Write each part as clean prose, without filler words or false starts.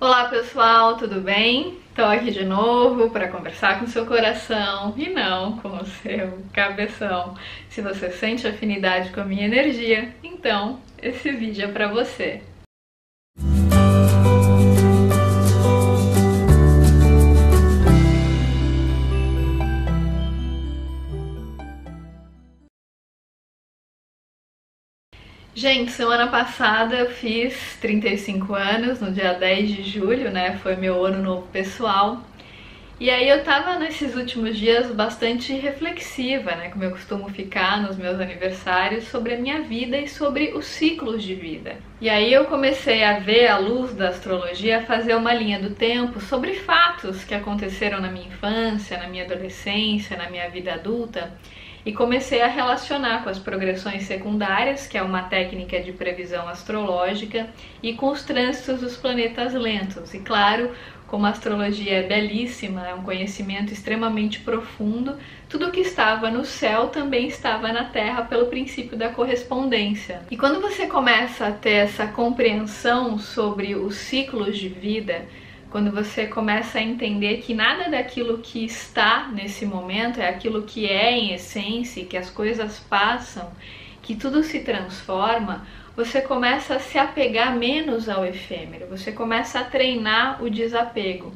Olá pessoal, tudo bem? Estou aqui de novo para conversar com o seu coração e não com o seu cabeção. Se você sente afinidade com a minha energia, então esse vídeo é para você. Gente, semana passada eu fiz 35 anos, no dia 10 de julho, né? Foi meu ano novo pessoal. E aí eu tava nesses últimos dias bastante reflexiva, né? Como eu costumo ficar nos meus aniversários, sobre a minha vida e sobre os ciclos de vida. E aí eu comecei a ver, à luz da astrologia, a fazer uma linha do tempo sobre fatos que aconteceram na minha infância, na minha adolescência, na minha vida adulta. E comecei a relacionar com as progressões secundárias, que é uma técnica de previsão astrológica, e com os trânsitos dos planetas lentos. E claro, como a astrologia é belíssima, é um conhecimento extremamente profundo, tudo que estava no céu também estava na Terra pelo princípio da correspondência. E quando você começa a ter essa compreensão sobre os ciclos de vida, quando você começa a entender que nada daquilo que está nesse momento é aquilo que é em essência, que as coisas passam, que tudo se transforma, você começa a se apegar menos ao efêmero, você começa a treinar o desapego.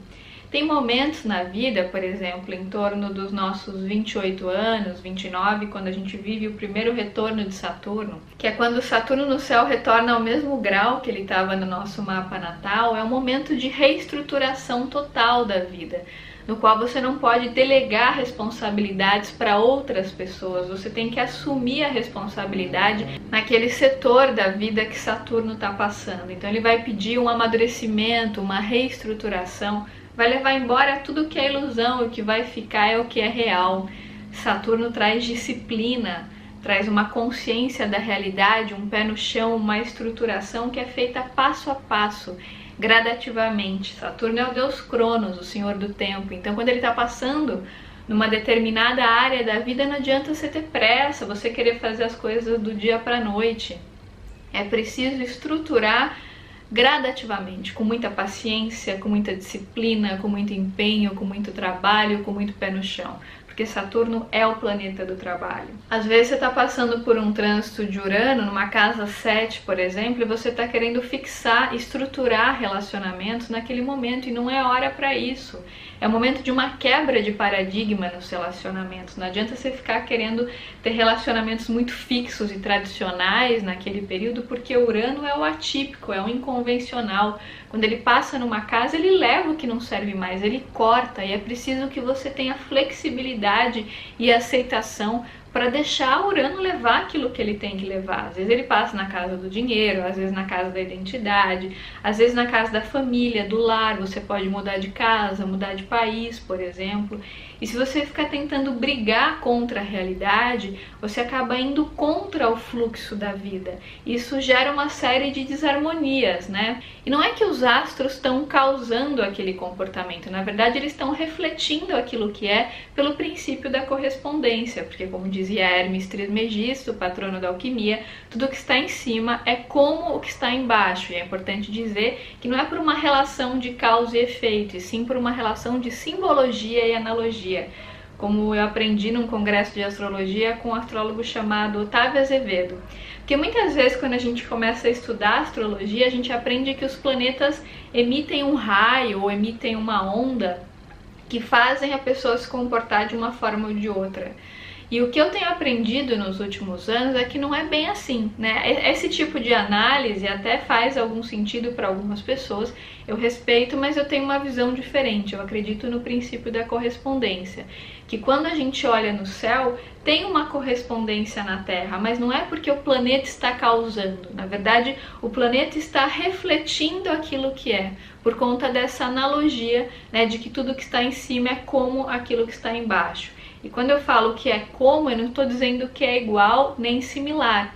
Tem momentos na vida, por exemplo, em torno dos nossos 28 anos, 29, quando a gente vive o primeiro retorno de Saturno, que é quando Saturno no céu retorna ao mesmo grau que ele estava no nosso mapa natal, é um momento de reestruturação total da vida, no qual você não pode delegar responsabilidades para outras pessoas, você tem que assumir a responsabilidade naquele setor da vida que Saturno está passando. Então ele vai pedir um amadurecimento, uma reestruturação, vai levar embora tudo que é ilusão, e o que vai ficar é o que é real. Saturno traz disciplina, traz uma consciência da realidade, um pé no chão, uma estruturação que é feita passo a passo, gradativamente. Saturno é o deus Cronos, o senhor do tempo. Então quando ele está passando numa determinada área da vida, não adianta você ter pressa, você querer fazer as coisas do dia para a noite. É preciso estruturar gradativamente, com muita paciência, com muita disciplina, com muito empenho, com muito trabalho, com muito pé no chão, porque Saturno é o planeta do trabalho. Às vezes você está passando por um trânsito de Urano, numa casa 7, por exemplo, e você está querendo fixar, estruturar relacionamentos naquele momento, e não é hora para isso. É o momento de uma quebra de paradigma nos relacionamentos. Não adianta você ficar querendo ter relacionamentos muito fixos e tradicionais naquele período, porque Urano é o atípico, é o inconvencional. Quando ele passa numa casa, ele leva o que não serve mais, ele corta, e é preciso que você tenha flexibilidade e aceitação para deixar Urano levar aquilo que ele tem que levar. Às vezes ele passa na casa do dinheiro, às vezes na casa da identidade, às vezes na casa da família, do lar. Você pode mudar de casa, mudar de país, por exemplo. E se você ficar tentando brigar contra a realidade, você acaba indo contra o fluxo da vida. Isso gera uma série de desarmonias, né? E não é que os astros estão causando aquele comportamento, na verdade eles estão refletindo aquilo que é pelo princípio da correspondência, porque como dizia Hermes Trismegisto, patrono da alquimia, tudo que está em cima é como o que está embaixo. E é importante dizer que não é por uma relação de causa e efeito, e sim por uma relação de simbologia e analogia, como eu aprendi num congresso de astrologia com um astrólogo chamado Otávio Azevedo. Porque muitas vezes quando a gente começa a estudar astrologia, a gente aprende que os planetas emitem um raio ou emitem uma onda que fazem a pessoa se comportar de uma forma ou de outra. E o que eu tenho aprendido nos últimos anos é que não é bem assim, né? Esse tipo de análise até faz algum sentido para algumas pessoas, eu respeito, mas eu tenho uma visão diferente. Eu acredito no princípio da correspondência, que quando a gente olha no céu, tem uma correspondência na Terra, mas não é porque o planeta está causando. Na verdade, o planeta está refletindo aquilo que é, por conta dessa analogia, né, de que tudo que está em cima é como aquilo que está embaixo. E quando eu falo que é como, eu não estou dizendo que é igual nem similar,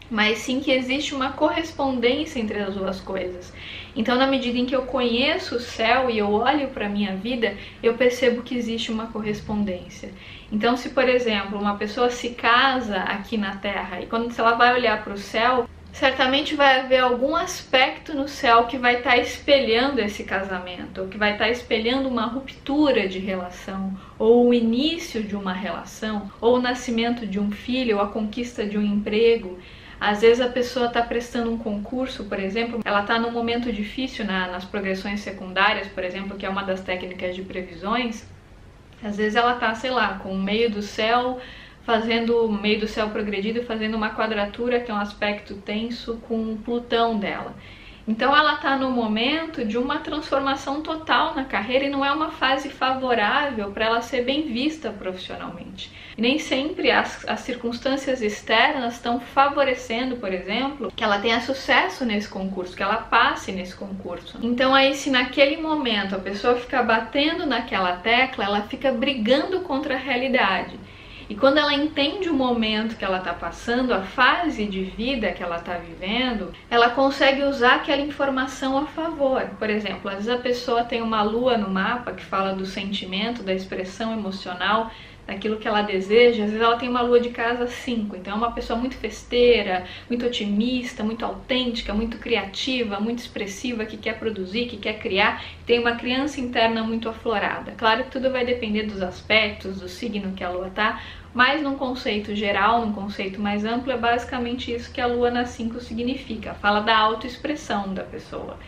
mas sim que existe uma correspondência entre as duas coisas. Então, na medida em que eu conheço o céu e eu olho para a minha vida, eu percebo que existe uma correspondência. Então, se, por exemplo, uma pessoa se casa aqui na Terra e quando ela vai olhar para o céu, certamente vai haver algum aspecto no céu que vai estar espelhando esse casamento, ou que vai estar espelhando uma ruptura de relação, ou o início de uma relação, ou o nascimento de um filho, ou a conquista de um emprego. Às vezes a pessoa está prestando um concurso, por exemplo, ela está num momento difícil nas progressões secundárias, por exemplo, que é uma das técnicas de previsões. Às vezes ela está, sei lá, com o meio do céu, fazendo o meio do céu progredido e fazendo uma quadratura, que é um aspecto tenso, com o Plutão dela. Então ela está no momento de uma transformação total na carreira e não é uma fase favorável para ela ser bem vista profissionalmente. E nem sempre as circunstâncias externas estão favorecendo, por exemplo, que ela tenha sucesso nesse concurso, que ela passe nesse concurso. Então aí, se naquele momento a pessoa fica batendo naquela tecla, ela fica brigando contra a realidade. E quando ela entende o momento que ela está passando, a fase de vida que ela está vivendo, ela consegue usar aquela informação a favor. Por exemplo, às vezes a pessoa tem uma lua no mapa que fala do sentimento, da expressão emocional, daquilo que ela deseja. Às vezes ela tem uma lua de casa 5, então é uma pessoa muito festeira, muito otimista, muito autêntica, muito criativa, muito expressiva, que quer produzir, que quer criar, tem uma criança interna muito aflorada. Claro que tudo vai depender dos aspectos, do signo que a lua tá, mas num conceito geral, num conceito mais amplo, é basicamente isso que a lua na 5 significa, fala da autoexpressão da pessoa.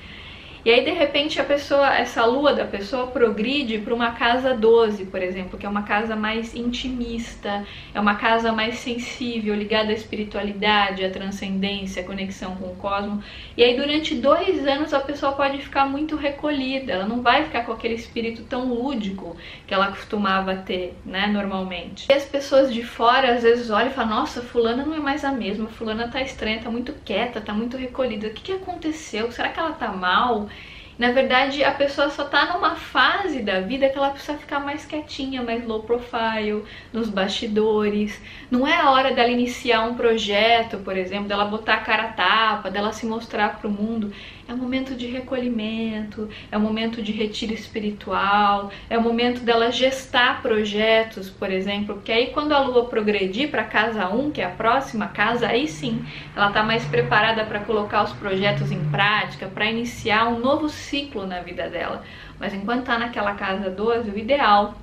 E aí, de repente, essa lua da pessoa progride para uma casa 12, por exemplo, que é uma casa mais intimista, é uma casa mais sensível, ligada à espiritualidade, à transcendência, à conexão com o cosmos. E aí, durante 2 anos, a pessoa pode ficar muito recolhida, ela não vai ficar com aquele espírito tão lúdico que ela costumava ter, né, normalmente. E as pessoas de fora, às vezes, olham e falam: nossa, fulana não é mais a mesma, fulana tá estranha, tá muito quieta, tá muito recolhida, o que aconteceu? Será que ela tá mal? Na verdade, a pessoa só tá numa fase da vida que ela precisa ficar mais quietinha, mais low profile, nos bastidores. Não é a hora dela iniciar um projeto, por exemplo, dela botar a cara a tapa, dela se mostrar pro mundo. É um momento de recolhimento, é um momento de retiro espiritual, é o momento dela gestar projetos, por exemplo, porque aí quando a lua progredir para casa 1, que é a próxima casa, aí sim, ela tá mais preparada para colocar os projetos em prática, para iniciar um novo ciclo na vida dela. Mas enquanto tá naquela casa 12, o ideal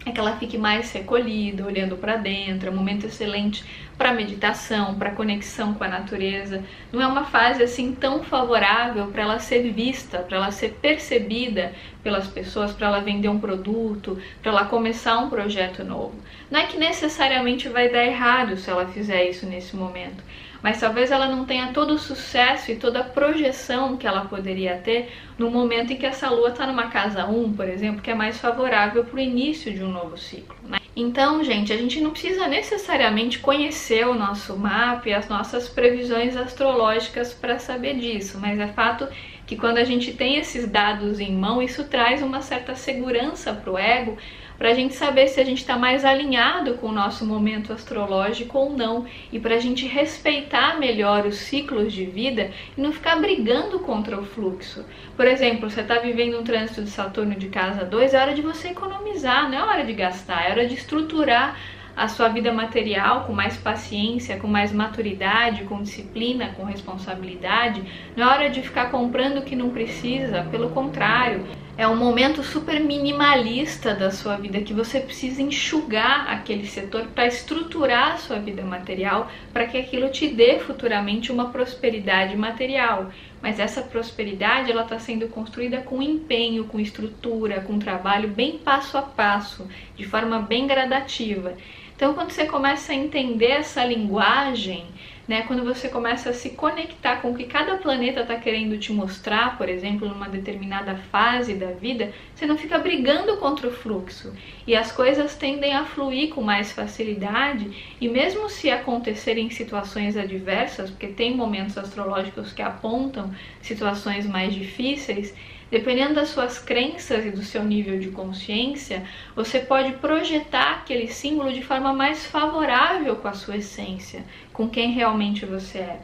é que ela fique mais recolhida, olhando para dentro. É um momento excelente para meditação, para conexão com a natureza. Não é uma fase assim tão favorável para ela ser vista, para ela ser percebida pelas pessoas, para ela vender um produto, para ela começar um projeto novo. Não é que necessariamente vai dar errado se ela fizer isso nesse momento, mas talvez ela não tenha todo o sucesso e toda a projeção que ela poderia ter no momento em que essa lua está numa casa 1, por exemplo, que é mais favorável para o início de um novo ciclo, né? Então, gente, a gente não precisa necessariamente conhecer o nosso mapa e as nossas previsões astrológicas para saber disso, mas é fato que quando a gente tem esses dados em mão, isso traz uma certa segurança para o ego, para a gente saber se a gente está mais alinhado com o nosso momento astrológico ou não, e para a gente respeitar melhor os ciclos de vida e não ficar brigando contra o fluxo. Por exemplo, você está vivendo um trânsito de Saturno de casa 2, é hora de você economizar, não é hora de gastar, é hora de estruturar a sua vida material com mais paciência, com mais maturidade, com disciplina, com responsabilidade. Não é hora de ficar comprando o que não precisa, pelo contrário. É um momento super minimalista da sua vida que você precisa enxugar aquele setor para estruturar a sua vida material, para que aquilo te dê futuramente uma prosperidade material. Mas essa prosperidade ela está sendo construída com empenho, com estrutura, com trabalho bem passo a passo, de forma bem gradativa. Então, quando você começa a entender essa linguagem, né, quando você começa a se conectar com o que cada planeta está querendo te mostrar, por exemplo, numa determinada fase da vida, você não fica brigando contra o fluxo. E as coisas tendem a fluir com mais facilidade, e mesmo se acontecerem situações adversas, porque tem momentos astrológicos que apontam situações mais difíceis, dependendo das suas crenças e do seu nível de consciência, você pode projetar aquele símbolo de forma mais favorável com a sua essência, com quem realmente você é.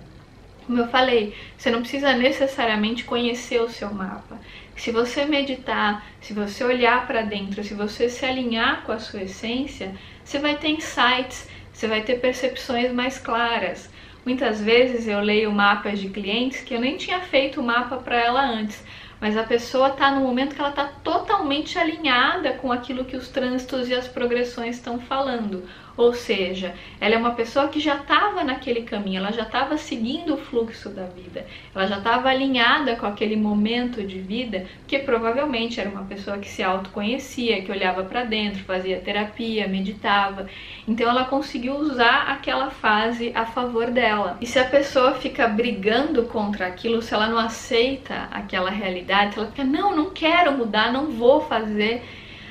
Como eu falei, você não precisa necessariamente conhecer o seu mapa. Se você meditar, se você olhar para dentro, se você se alinhar com a sua essência, você vai ter insights, você vai ter percepções mais claras. Muitas vezes eu leio mapas de clientes que eu nem tinha feito o mapa para ela antes, mas a pessoa está no momento que ela está totalmente alinhada com aquilo que os trânsitos e as progressões estão falando. Ou seja, ela é uma pessoa que já estava naquele caminho, ela já estava seguindo o fluxo da vida, ela já estava alinhada com aquele momento de vida, que provavelmente era uma pessoa que se autoconhecia, que olhava para dentro, fazia terapia, meditava. Então ela conseguiu usar aquela fase a favor dela. E se a pessoa fica brigando contra aquilo, se ela não aceita aquela realidade, se ela fica, não quero mudar, não vou fazer,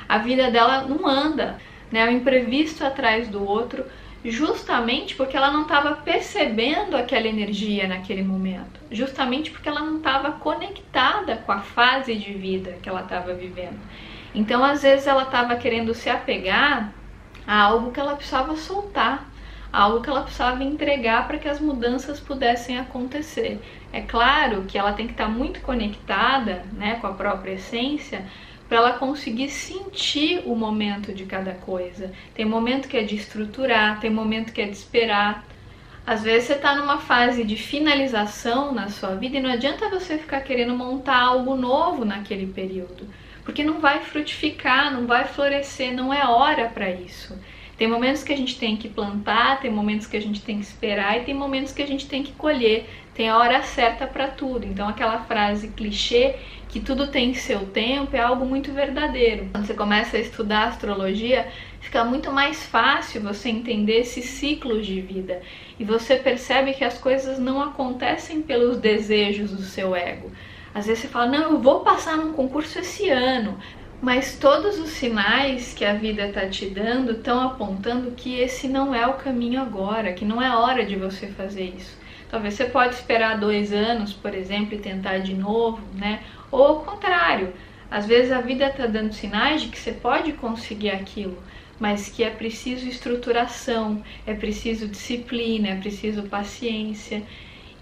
a vida dela não anda. O imprevisto atrás do outro, justamente porque ela não estava percebendo aquela energia naquele momento, justamente porque ela não estava conectada com a fase de vida que ela estava vivendo. Então, às vezes, ela estava querendo se apegar a algo que ela precisava soltar, a algo que ela precisava entregar para que as mudanças pudessem acontecer. É claro que ela tem que estar muito conectada, com a própria essência, para ela conseguir sentir o momento de cada coisa. Tem momento que é de estruturar, tem momento que é de esperar. Às vezes você está numa fase de finalização na sua vida e não adianta você ficar querendo montar algo novo naquele período, porque não vai frutificar, não vai florescer, não é hora para isso. Tem momentos que a gente tem que plantar, tem momentos que a gente tem que esperar e tem momentos que a gente tem que colher. Tem a hora certa para tudo. Então aquela frase clichê, que tudo tem seu tempo, é algo muito verdadeiro. Quando você começa a estudar astrologia, fica muito mais fácil você entender esses ciclos de vida. E você percebe que as coisas não acontecem pelos desejos do seu ego. Às vezes você fala, não, eu vou passar num concurso esse ano. Mas todos os sinais que a vida está te dando estão apontando que esse não é o caminho agora, que não é hora de você fazer isso. Talvez você pode esperar 2 anos, por exemplo, e tentar de novo, Ou ao contrário, às vezes a vida está dando sinais de que você pode conseguir aquilo, mas que é preciso estruturação, é preciso disciplina, é preciso paciência.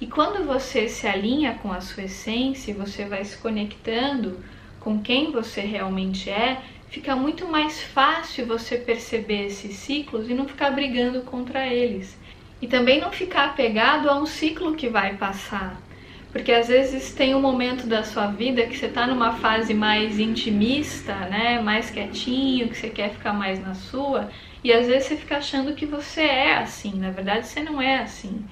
E quando você se alinha com a sua essência, você vai se conectando com quem você realmente é, fica muito mais fácil você perceber esses ciclos e não ficar brigando contra eles. E também não ficar apegado a um ciclo que vai passar. Porque às vezes tem um momento da sua vida que você está numa fase mais intimista, mais quietinho, que você quer ficar mais na sua, e às vezes você fica achando que você é assim, na verdade você não é assim.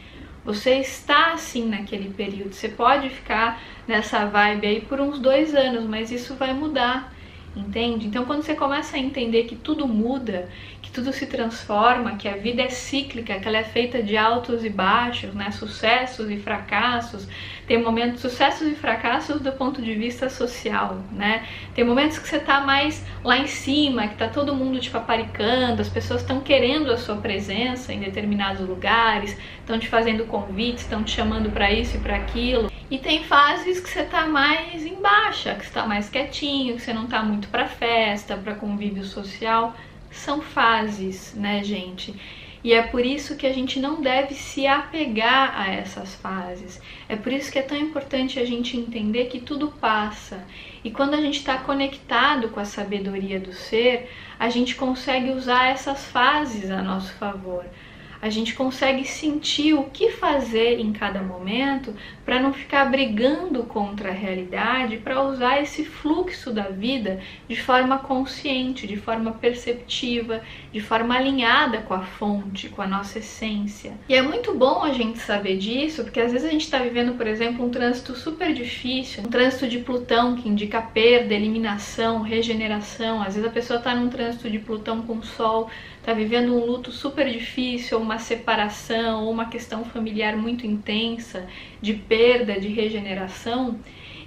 Você está assim naquele período, você pode ficar nessa vibe aí por uns 2 anos, mas isso vai mudar, entende? Então quando você começa a entender que tudo muda, que tudo se transforma, que a vida é cíclica, que ela é feita de altos e baixos, sucessos e fracassos, tem momentos, sucessos e fracassos do ponto de vista social, Tem momentos que você tá mais lá em cima, que tá todo mundo te paparicando, as pessoas estão querendo a sua presença em determinados lugares, estão te fazendo convites, estão te chamando para isso e para aquilo. E tem fases que você tá mais em baixa, que você tá mais quietinho, que você não tá muito para festa, para convívio social. São fases, gente? E é por isso que a gente não deve se apegar a essas fases. É por isso que é tão importante a gente entender que tudo passa. E quando a gente está conectado com a sabedoria do ser, a gente consegue usar essas fases a nosso favor. A gente consegue sentir o que fazer em cada momento para não ficar brigando contra a realidade, para usar esse fluxo da vida de forma consciente, de forma perceptiva, de forma alinhada com a fonte, com a nossa essência. E é muito bom a gente saber disso, porque às vezes a gente está vivendo, por exemplo, um trânsito super difícil, um trânsito de Plutão que indica perda, eliminação, regeneração. Às vezes a pessoa está num trânsito de Plutão com Sol, está vivendo um luto super difícil, uma separação, ou uma questão familiar muito intensa, de perda, de regeneração.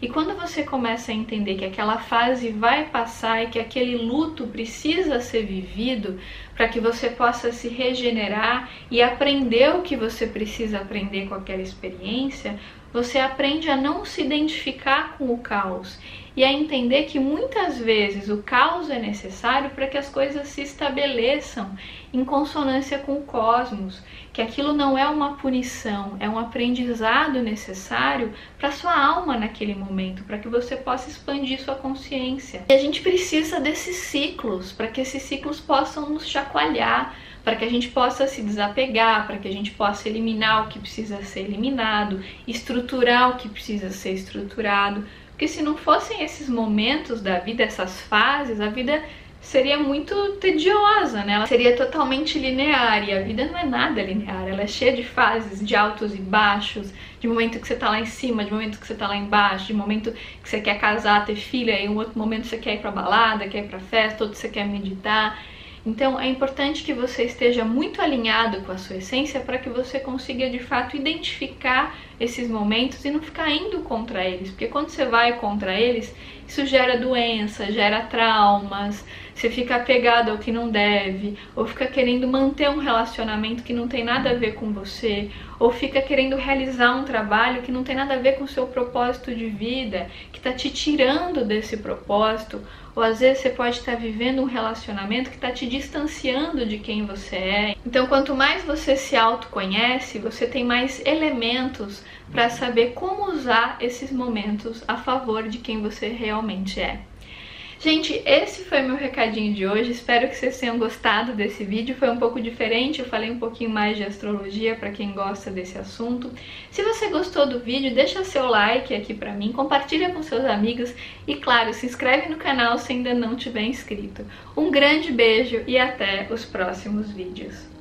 E quando você começa a entender que aquela fase vai passar e que aquele luto precisa ser vivido para que você possa se regenerar e aprender o que você precisa aprender com aquela experiência, você aprende a não se identificar com o caos e a entender que muitas vezes o caos é necessário para que as coisas se estabeleçam em consonância com o cosmos, que aquilo não é uma punição, é um aprendizado necessário para sua alma naquele momento, para que você possa expandir sua consciência. E a gente precisa desses ciclos, para que esses ciclos possam nos chacoalhar, para que a gente possa se desapegar, para que a gente possa eliminar o que precisa ser eliminado, estruturar o que precisa ser estruturado. Porque se não fossem esses momentos da vida, essas fases, a vida seria muito tediosa, né? Ela seria totalmente linear, e a vida não é nada linear, ela é cheia de fases, de altos e baixos, de momento que você tá lá em cima, de momento que você tá lá embaixo, de momento que você quer casar, ter filha, e um outro momento você quer ir pra balada, quer ir pra festa, outro você quer meditar. Então é importante que você esteja muito alinhado com a sua essência para que você consiga de fato identificar esses momentos e não ficar indo contra eles, porque quando você vai contra eles, isso gera doença, gera traumas, você fica apegado ao que não deve, ou fica querendo manter um relacionamento que não tem nada a ver com você, ou fica querendo realizar um trabalho que não tem nada a ver com o seu propósito de vida, que está te tirando desse propósito, ou às vezes você pode estar vivendo um relacionamento que está te distanciando de quem você é. Então, quanto mais você se autoconhece, você tem mais elementos para saber como usar esses momentos a favor de quem você realmente é. Gente, esse foi meu recadinho de hoje, espero que vocês tenham gostado desse vídeo, foi um pouco diferente, eu falei um pouquinho mais de astrologia para quem gosta desse assunto. Se você gostou do vídeo, deixa seu like aqui pra mim, compartilha com seus amigos e, claro, se inscreve no canal se ainda não tiver inscrito. Um grande beijo e até os próximos vídeos.